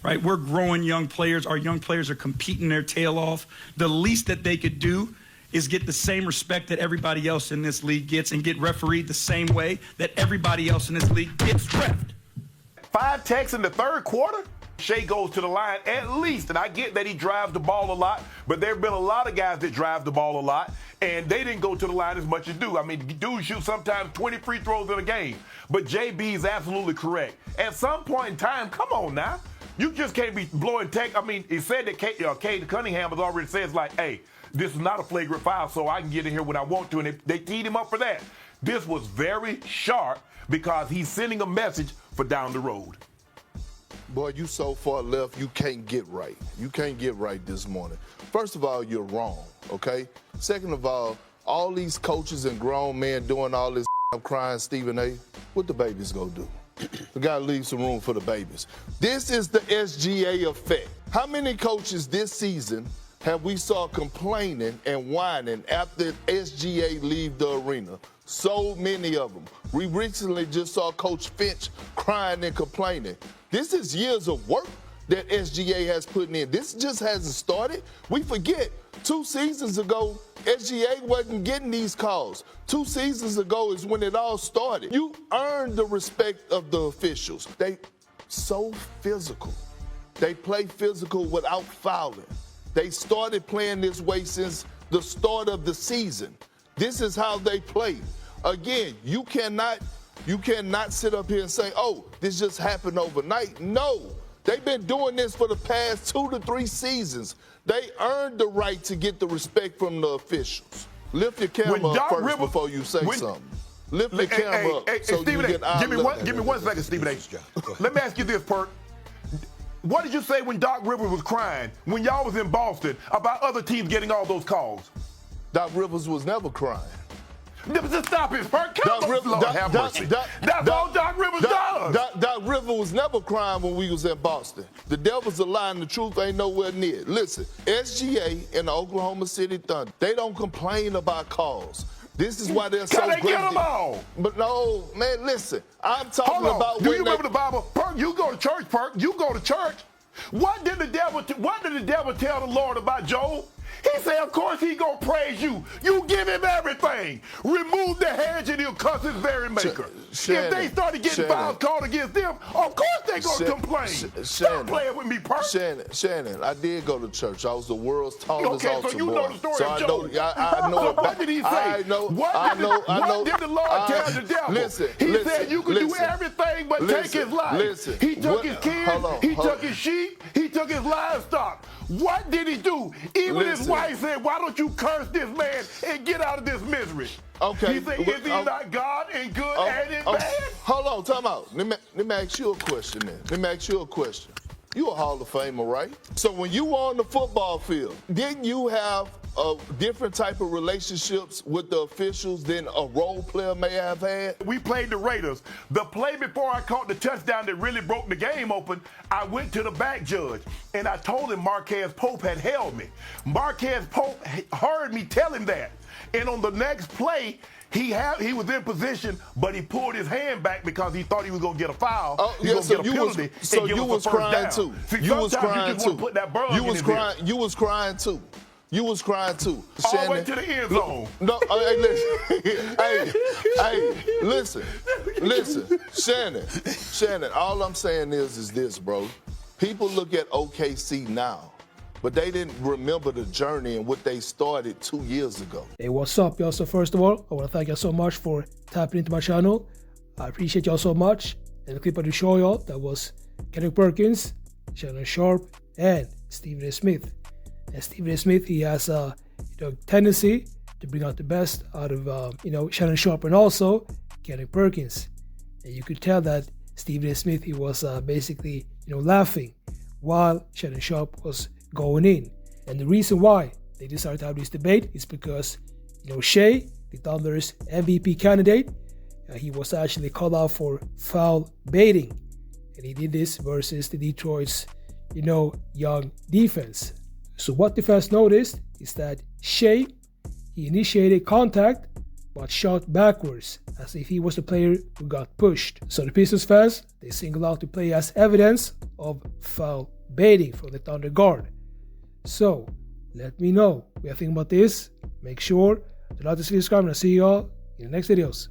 right? We're growing young players. Our young players are competing their tail off. The least that they could do is get the same respect that everybody else in this league gets and get refereed the same way that everybody else in this league gets reffed. 5 techs in the third quarter? Shai goes to the line at least, and I get that he drives the ball a lot, but there have been a lot of guys that drive the ball a lot, and they didn't go to the line as much as do. I mean, dudes shoot sometimes 20 free throws in a game, but JB is absolutely correct. At some point in time, come on now. You just can't be blowing tech. I mean, he said that Cade Cunningham has already said, like, hey, this is not a flagrant foul, so I can get in here when I want to, and they teed him up for that. This was very sharp because he's sending a message for down the road. Boy, you so far left, you can't get right. You can't get right this morning. First of all, you're wrong, okay? Second of all these coaches and grown men doing all this crying Stephen A., what the babies gonna do? We gotta leave some room for the babies. This is the SGA effect. How many coaches this season have we saw complaining and whining after SGA leave the arena? So many of them. We recently just saw Coach Finch crying and complaining. This is years of work that SGA has put in. This just hasn't started. We forget 2 seasons ago, SGA wasn't getting these calls. 2 seasons ago is when it all started. You earned the respect of the officials. They so physical. They play physical without fouling. They started playing this way since the start of the season. This is how they play. Again, you cannot sit up here and say, oh, this just happened overnight. No, they've been doing this for the past 2 to 3 seasons. They earned the right to get the respect from the officials. Lift your camera up first before you say something. Lift your camera up so you get out. Give me one second, Stephen A. Let me ask you this, Perk. What did you say when Doc Rivers was crying when y'all was in Boston about other teams getting all those calls? Doc Rivers was never crying. Just stop it, Perk. That's all Doc Rivers does. Doc Rivers was never crying when we was in Boston. The devil's a lie and the truth ain't nowhere near. Listen, SGA and the Oklahoma City Thunder, they don't complain about calls. This is why they're so great. Can they get them all? But no, man, listen. I'm talking about. Do you remember the Bible? Perk, you go to church, Perk. You go to church. What did the devil tell the Lord about Job? He said, of course he gonna praise you. You give him everything. Remove the hedge and he'll cuss his very maker. Shannon, if they started getting fouls called against them, of course they gonna complain. Stop playing with me, Perk. Shannon, I did go to church. I was the world's tallest altar boy. Okay, so you know the story of Job. I know. So what did he say? What did the Lord tell the devil? He said you could do everything but take his life. He took his kids, he took his sheep, he took his livestock. What did he do? Even his wife said, why don't you curse this man and get out of this misery? Okay. He said, is he not God in good and in bad? Hold on, time out. Let me ask you a question then. Let me ask you a question. You a Hall of Famer, right? So when you were on the football field, didn't you have a different type of relationships with the officials than a role player may have had? We played the Raiders. The play before I caught the touchdown that really broke the game open, I went to the back judge, and I told him Marquez Pope had held me. Marquez Pope heard me tell him that. And on the next play, he was in position, but he pulled his hand back because he thought he was going to get a foul. He was going to get a penalty. So you was crying too. You was crying too. You was crying too. You was crying too. All the way to the end zone. No, hey, listen. Shannon, all I'm saying is this, bro. People look at OKC now, but they didn't remember the journey and what they started 2 years ago. Hey, what's up, y'all? So first of all, I want to thank y'all so much for tapping into my channel. I appreciate y'all so much. And the clip I to show y'all, that was Kendrick Perkins, Shannon Sharpe, and Stephen A. Smith. And Stephen A. Smith, he has a tendency to bring out the best out of Shannon Sharpe and also Kendrick Perkins. And you could tell that Stephen A. Smith, he was basically laughing while Shannon Sharpe was going in. And the reason why they decided to have this debate is because Shai, the Thunder's MVP candidate, he was actually called out for foul baiting, and he did this versus the Detroit's young defense. So what the fans noticed is that Shai, he initiated contact but shot backwards as if he was the player who got pushed. So the Pistons fans, they single out the play as evidence of foul baiting from the Thunder guard. So let me know what you think about this. Make sure to like this video, subscribe, and I'll see y'all in the next videos.